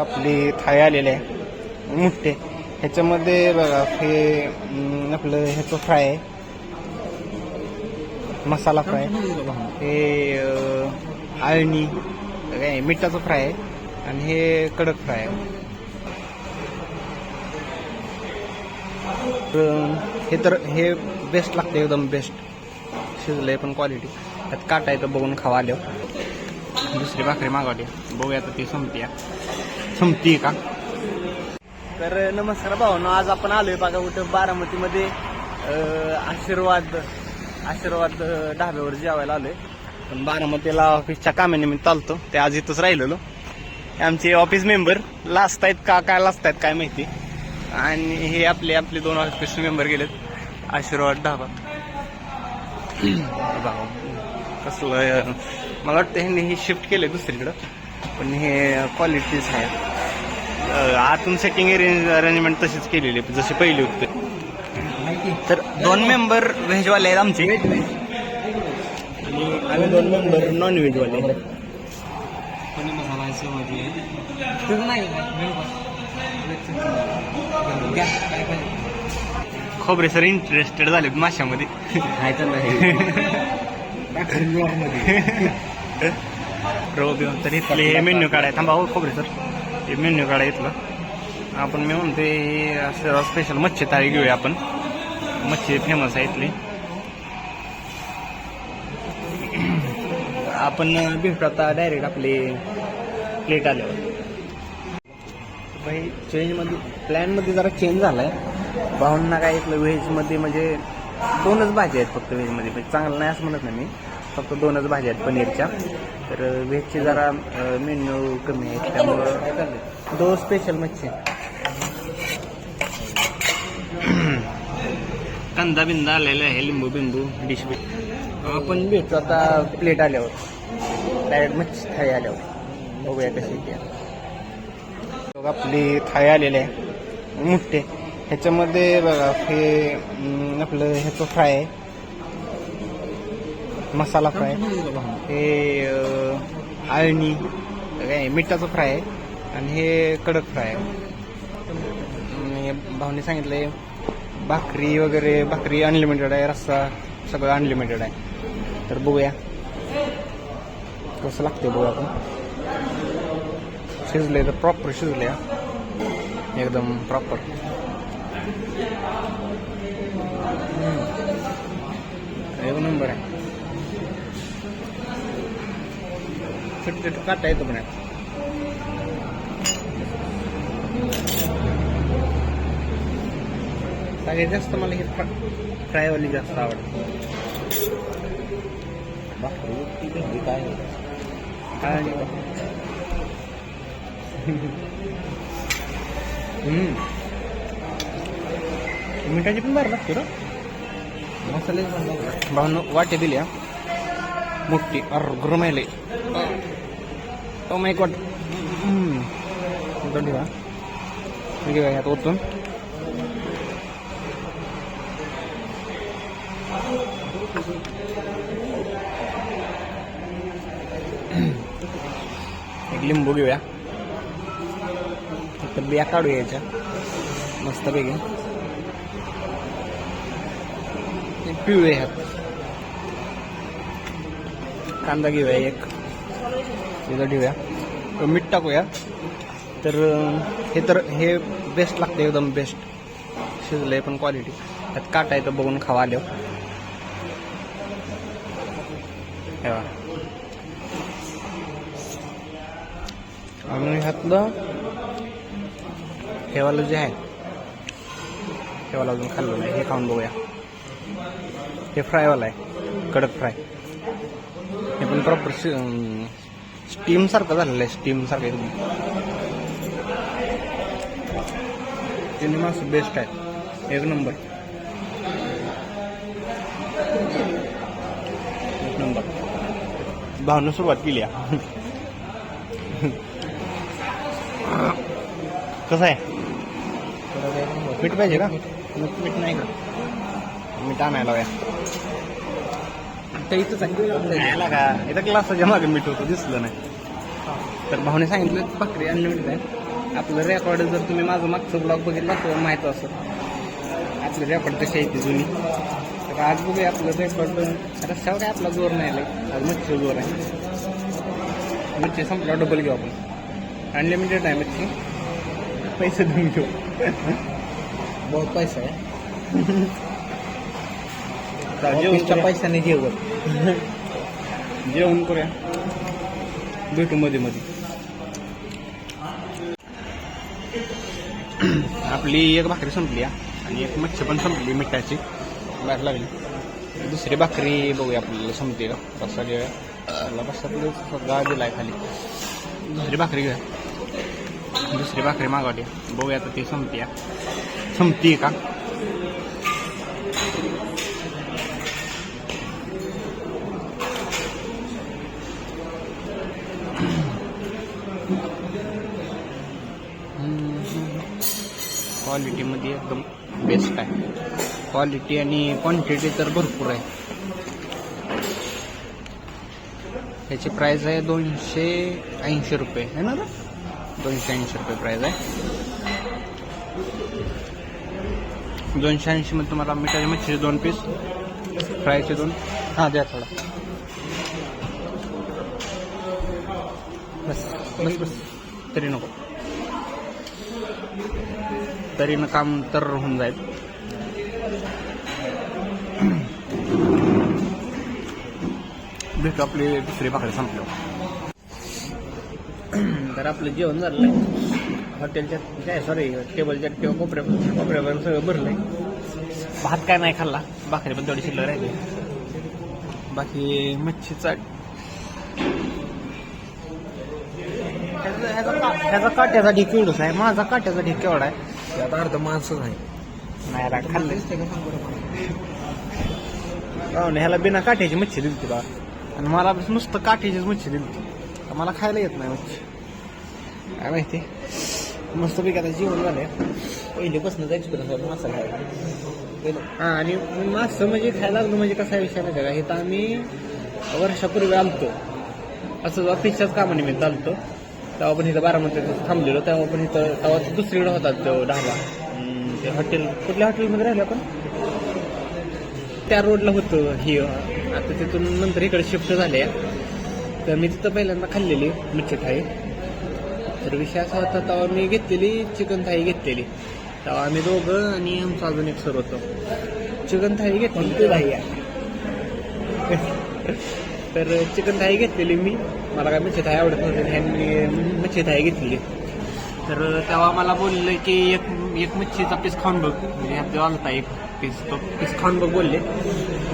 आपली थाळी आलेली आहे मोठे. ह्याच्यामध्ये बघा हे आपलं ह्याचं फ्राय आहे, मसाला फ्राय. हे आळणी काय मिठाचं फ्राय आहे आणि हे कडक फ्राय आहे. तर हे बेस्ट लागते, एकदम बेस्ट शिजलंय पण क्वालिटी. त्यात काटा आहे तर बघून खावा आल्यावर. दुसरी भाकरी मागवली, बघूया आता ती संपती का. तर नमस्कार भावांनो, आज आपण आलोय बघा कुठं बारामतीमध्ये आशीर्वाद ढाब्यावर जेवायला आलोय. पण बारामतीला ऑफिसच्या कामानिमित्त चालतो, ते आज इथंच राहिलेलो. आमचे ऑफिस मेंबर लाजत आहेत का काय लाजत आहेत काय माहिती. आणि हे आपले दोन ऑफिस मेंबर गेलेत आशीर्वाद ढाबा. कसलं मला वाटतं ह्यांनी हे शिफ्ट केले दुसरीकडं, पण हे क्वालिटीच आहे. आतून सेटिंग अरेंजमेंट तशीच केलेली जशी पहिली होती. तर 2 मेंबर व्हेजवाले आहेत आमचे आणि आम्ही 2 मेंबर नॉन व्हेजवाले. खोबरे सर इंटरेस्टेड झाले माशामध्ये. तर इथले हे मेन्यू कार्ड आहे. थांबा हो खोबरे सर, हे मेन्यू कार्ड आहे इथलं. आपण मी म्हणते असं स्पेशल मच्छी थाळी घेऊया आपण. मच्छी फेमस आहे इथली. आपण भेटू आता डायरेक्ट आपली प्लेट आल्यावर. चेंजमध्ये प्लॅनमध्ये जरा चेंज झालाय. भावना काय इथलं व्हेजमध्ये म्हणजे 2च भाज्या आहेत फक्त व्हेजमध्ये. म्हणजे चांगलं नाही असं म्हणत नाही मी, फक्त 2च भाज्या आहेत पनीरच्या. तर व्हेजची जरा मेन्यू कमी आहे, त्यामुळं 2 स्पेशल मच्छी. कांदा बिंदा आलेला आहे, लिंबू बिंबू डिश बी. आपण भेटतो आता प्लेट आल्यावर, डायरेक्ट मच्छी थाळी आल्यावर. बघूया कशी ती. आपली थाळी आलेली आहे मोठे. ह्याच्यामध्ये बघा हे आपलं ह्याचं फ्राय आहे, मसाला फ्राय. हे आळणी काय मिठाचं फ्राय आहे आणि हे कडक फ्राय आहे. भावने सांगितलंय भाकरी वगैरे, भाकरी अनलिमिटेड आहे, रस्सा सगळं अनलिमिटेड आहे. तर बघूया कसं लागते, बघूया आपण. शिजले तर प्रॉपर शिजले, एकदम प्रॉपर. एक नंबर आहे. छोटे काटा येतो पण सगळ्यात जास्त मला हे फ्रायवाली जास्त आवडते. मिठाची पण बाहेर लागते ना, मसाले भावनो वाटे दिल्या मोठी. गरम आहे लय. तो माईक वाट ठेवा घेऊया यात ओतून. एक लिंबू घेऊया, तर बिया काढूया याच्या मस्त पैकी. पिवळे ह्यात कांदा घेऊया एक, तिथं ठेवूया, मीठ टाकूया. तर हे बेस्ट लागते, एकदम बेस्ट शिजलंय पण क्वालिटी. त्यात काटा आहे तर बघून खावा आल्यावर. आणि ह्यातलं हेवालं जे आहे, हेवाला अजून खाल्लं नाही, हे खाऊन बघूया. हे फ्रायवाला आहे, कडक फ्राय. हे पण प्रॉपर स्टीम सारखं झालेलं आहे, स्टीम सारखं एकदम. तिन्ही मासे बेस्ट आहेत, एक नंबर. भावनं सुरुवात केली आहे. कसं आहे, मीठ पाहिजे का? मीठ नाही का? मीठ आणायला हव्या. इथं का इथं ग्लासाच्या मागे मीठ होतं, दिसलं नाही. तर भावने सांगितलं भाकरी अनलिमिटेड आहे. आपलं रेकॉर्ड जर तुम्ही माझं मागचं ब्लॉग बघितला तर माहीत असेल आपलं रेकॉर्ड कशी आहे ती जुनी. तर आज बघूया आपलं रेकॉर्ड. रस्त्यावर काय आपला जोर नाही आला, आज मच्छीचा जोर आहे. मच्छी संपला डबल घेऊ आपण. अनलिमिटेड आहे मच्छी, पैसे देऊन घेऊ. बहुत पैसा आहे. जेवणच्या पैशाने जेवण जेवण करूया, भेटू मध्ये मध्ये. आपली एक भाकरी संपली आणि एक मच्छी पण संपली मिठाची बाहेर लागली. दुसरी भाकरी बघूया आपल्याला संपते का. बसा घेऊया, बसा सगळा दिलाय खाली. दुसरी भाकरी घेऊया, दुसरी भाकरी मागवली. बघूया आता ती संपती का. क्वालिटीमध्ये एकदम बेस्ट आहे. क्वालिटी आणि क्वांटिटी तर भरपूर आहे. त्याची प्राइस आहे 280 रुपये आहे ना. 280 रुपये प्राइस आहे. 280 मध्ये तुम्हाला मिठाची मच्छीचे 2 पीस, फ्रायचे 2. हां द्या थोडा. बस बस बस, तरी नको, तरी न काम तर होऊन जाईल. भेटू आपली दुसरी भाकरी संपल्यावर. तर आपलं जेवण झालं हॉटेलच्या काय सॉरी टेबलच्या किंवा कोपऱ्यावर सगळं भरलंय. भात काय नाही खाल्ला, भाकरी पण तेवढी शिल्लक राहिली. बाकी मच्छीचा ह्याचा काट्याचा ढीक एवढंच आहे. माझा काट्याचा ढीक केवढा आहे, आता अर्ध माणसं नाही. नाही खाल्लं. ह्याला बिना काठ्याची मच्छी दिली ती बा, आणि मला नुसतं काठ्याचीच मच्छी दिली. मला खायला येत नाही मच्छी, काय माहिती. मस्त पैकी आता जेवण झालंय. पहिलेपासूनच एक्सपिरियन्स आहे मासा खायला. हां, आणि मासं म्हणजे खायला लागलो म्हणजे कसा विषय नाही का. इथं आम्ही वर्षापूर्वी आलतो, असं ऑफिसच्याच कामानिमित्त आलतो. तेव्हा पण इथं बारामतीत थांबलेलो. तेव्हा पण इथं तेव्हा दुसरीकडे होता तो ढाबा. ते हॉटेल कुठल्या हॉटेलमध्ये राहिलं आपण, त्या रोडला होतं ही. आता तिथून नंतर इकडे शिफ्ट झाले. तर मी तिथं पहिल्यांदा खाल्लेली मच्छी थाळी. तर विषय असा होता, तेव्हा मी घेतलेली चिकन थाळी घेतलेली. तेव्हा आम्ही दोघं आणि आमचा अजून एक सर होतो. चिकन थाळी घेतली तर चिकन थाळी घेतलेली मी. मला काय मच्छी थाळी आवडत नव्हती, ह्यांनी मच्छी थाळी घेतलेली. तर तेव्हा मला बोलले की एक मच्छीचा पीस खाऊन बघ, म्हणजे ह्यात आलता एक पीस, तो पीस खाऊन बघ बोलले.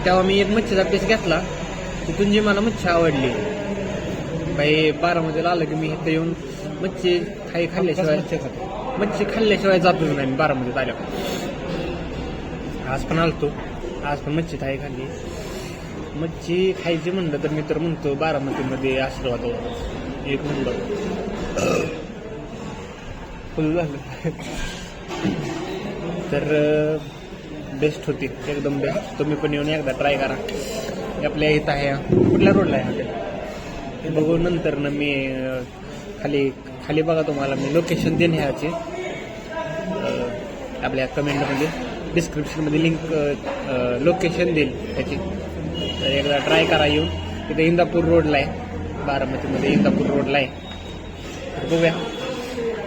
तेव्हा मी एक मच्छीचा पीस घेतला. तिथून जी मला मच्छी आवडली बाई, बारामतीला आलं की मी इथं येऊन मच्छी थाळी मच्छी खाल्ल्याशिवाय जातो नाही मी बारामतीत आल्यावर. आज पण आलतो, आज पण मच्छी थाळी खाल्ली. मच्छी खायची म्हणलं तर मी तर म्हणतो बारामतीमध्ये आशीर्वाद एक म्हणलं फुल झालं. तर बेस्ट होती, एकदम बेस्ट. तुम्ही पण येऊन एकदा ट्राय करा. आपल्या इथं आहे, कुठल्या रोडला आहे हॉटेल बघू नंतर ना. मी खाली बघा, तुम्हाला मी लोकेशन देईन ह्याची आपल्या कमेंटमध्ये, डिस्क्रिप्शनमध्ये लिंक लोकेशन देईल ह्याची. तर एकदा ट्राय करा येऊन. इथे इंदापूर रोडला आहे, बारामतीमध्ये इंदापूर रोडला आहे. तर बघूया,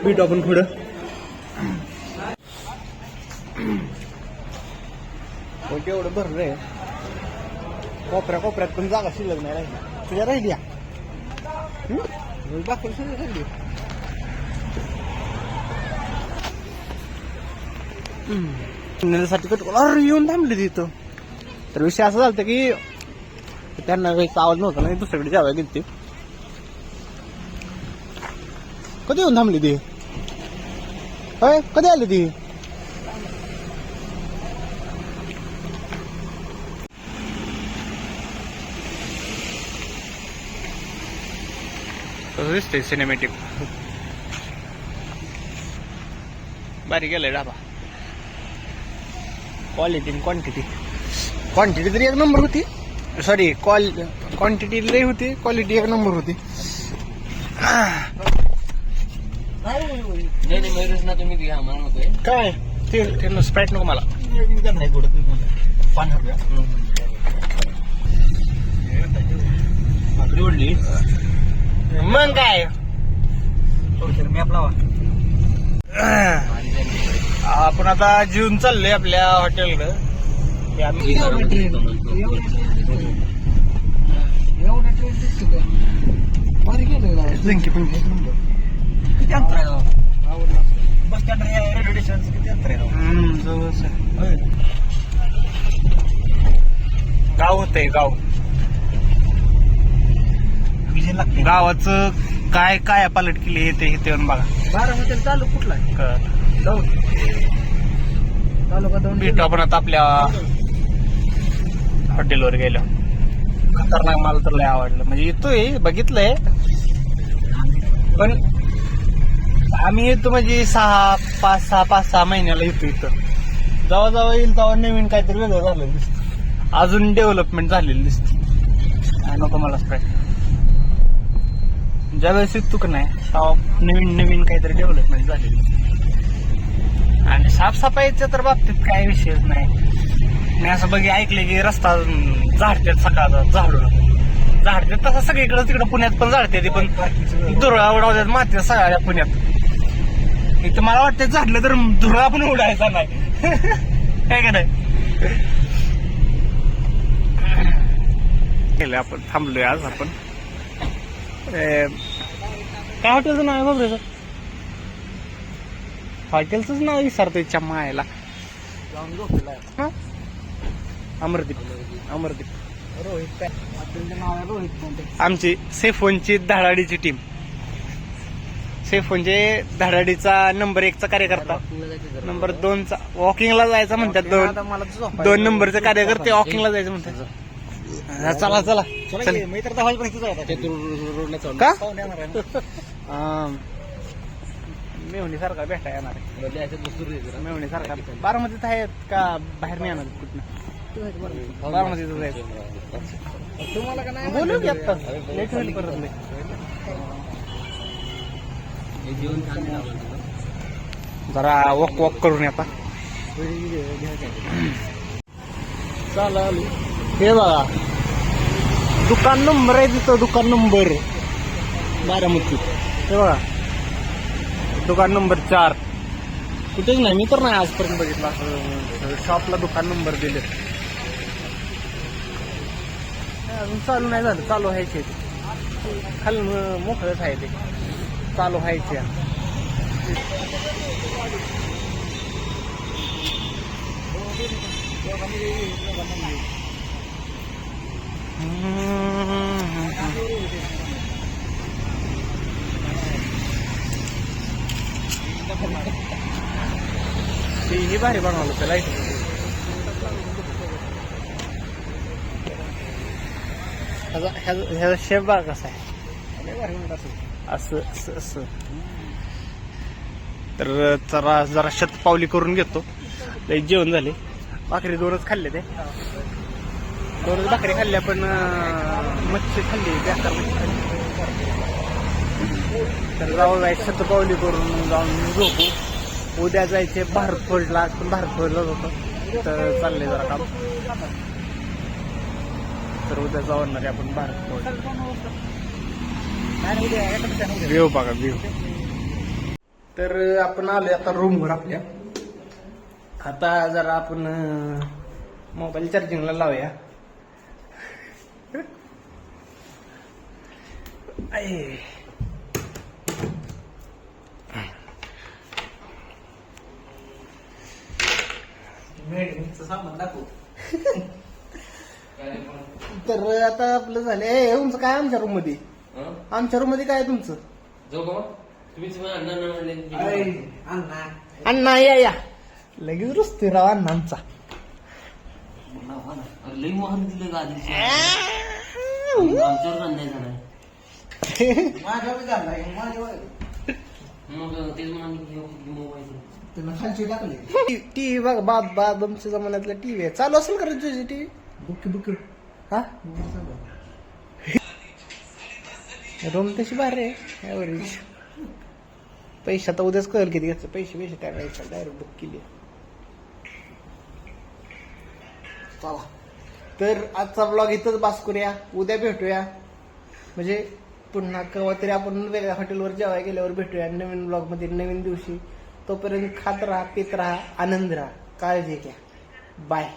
भेटू आपण पुढं. एवढं भरलंय, कोपऱ्यात पण जागा शिल्लक नाही राहिली. तुझ्या राहिली बाकी सगळी राहिली. येऊन थांबली तिथं. तर विषय असं झालं की त्यांना काही आवाज नव्हता ना, दुसरीकडे जेवायला गेली. कधी येऊन थांबली ती, होय कधी आली ती. दिसते सिनेमॅटिक भारी गेलाय ढाबा. क्वालिटी आणि क्वांटिटी तरी एक नंबर होती. सॉरी क्वांटिटी लई होती, क्वालिटी एक नंबर होती. नाही मयुरेश ना तुम्ही घ्या मला नकोय काय ते स्प्राईट नको मला नाही गोड पाणी भाकरी ओढली मग काय मॅप लावा आपण आता जेवून चाललोय आपल्या हॉटेलकडे किती अंतर आहे बस स्टँड रेल्वे स्टेशन किती अंतर आहे गाव होतंय गाव विजय लागते गावाचं काय काय पालट केली ते येऊन बघा बारामती चालू कुठला दौंड तालुका दौंड भेटू आपण आता आपल्या हॉटेलवर गेलो खतरनाक मला तर लय आवडलं म्हणजे येतोय बघितलंय पण आम्ही येतो म्हणजे 5-6 महिन्याला येतो इथं जेव्हा जेव्हा येईल तेव्हा नवीन काहीतरी वेगळं झालेलं दिसतं अजून डेव्हलपमेंट झालेली दिसते नको मला स्प्राईट ज्यावेळेस येतो का नाही तेव्हा नवीन काहीतरी डेव्हलपमेंट झालेली दिसते आणि साफसफाईच्या तर बाबतीत काय विषयच नाही मी असं ऐकलं की रस्ता झाडतात सकाळचा झाडतात तसं सगळीकडे तिकडे पुण्यात पण झाडते ते पण धुरळा उडवतात माती सगळ्या पुण्यात इथं मला वाटतं झाडलं तर धुरळा पण उडायचा नाही काय का नाही केलं आपण थांबलोय आज आपण काय हॉटेलचं नाव आहे बाबरेचं हॉटेलचंच नाव विसरतोय चम्मायला अमरदीप रोहित काय आपलं नाव आहे रोहित कोणते आमची सेफोनची धडाडीची टीम सेफोनचे धडाडीचा नंबर 1चा कार्यकर्ता नंबर 2चा वॉकिंगला जायचं म्हणतात 2 नंबरचे कार्यकर्ते वॉकिंगला जायचं म्हणतात चला चला मी तर 10 वाजेपर्यंत का मेवणी सारखा भेटा येणार आहे मेवणी सारखा बारामतीत आहेत का बाहेर नाही येणार कुठनं बारामतीतच आहेत तुम्हाला का नाही बोलू की आत्ता लेट होईल परत लय. जरा वॉक करून आता चला हे बघा दुकान नंबर आहे तिथं दुकान नंबर बारामती हे बघा दुकान नंबर 4 कुठेच नाही मी तर नाही आजपर्यंत बघितला शॉपला दुकान नंबर दिले अजून चालू नाही झालं चालू व्हायचे खाली मोकळच आहे ते चालू व्हायचे ही भारी बनवलं त्याला ह्याचा शेप बघा कसा आहे असं तर जरा शतपावली करून घेतो लई जेवण झाले भाकरी 2च खाल्ले ते 2च भाकरी खाल्ल्या पण मच्छी खाल्ली बेकार मच्छी खाल्ली तर जाऊ जायचं शतपावली करून जाऊन झोपू उद्या जायचे भारत फोर्टला आज पण भारत फोर्टलाच होतं तर चाललंय जरा काम तर उद्या जाऊन आपण भारत फोर्ट व्ह्यू बघा व्ह्यू तर आपण आलोय आता रूमवर आपल्या आता जरा आपण मोबाईल चार्जिंगला लावूया सामान दाखवू तर आता आपलं झालंय तुमचं काय आमच्या रूम मध्ये काय आहे तुमचं अण्णा या लगेच रुसते राव अण्णा आमचा लई महान दिलं गाडी आमच्यावर नाही झालाय मग तेच मोबाईल खालची टाकले टीव्ही बघ बाबमच्या जमान्यातला टीव्ही आहे चालू असेल का तुझी टीव्ही बुक हा रूम तशी भारी आहे ॲव्हरेज पैसे आता उद्याच कळेल किती घ्यायचं. पैसे टाकायचं डायरेक्ट बुक केली. चला तर आजचा ब्लॉग इथंच बास करूया. उद्या भेटूया म्हणजे पुन्हा केव्हा तरी आपण वेगळ्या हॉटेलवर जेवायला गेल्यावर भेटूया नवीन ब्लॉग मध्ये नवीन दिवशी. तोपर्यंत खात राहा, पित राहा, आनंद राहा, काळजी घ्या. बाय.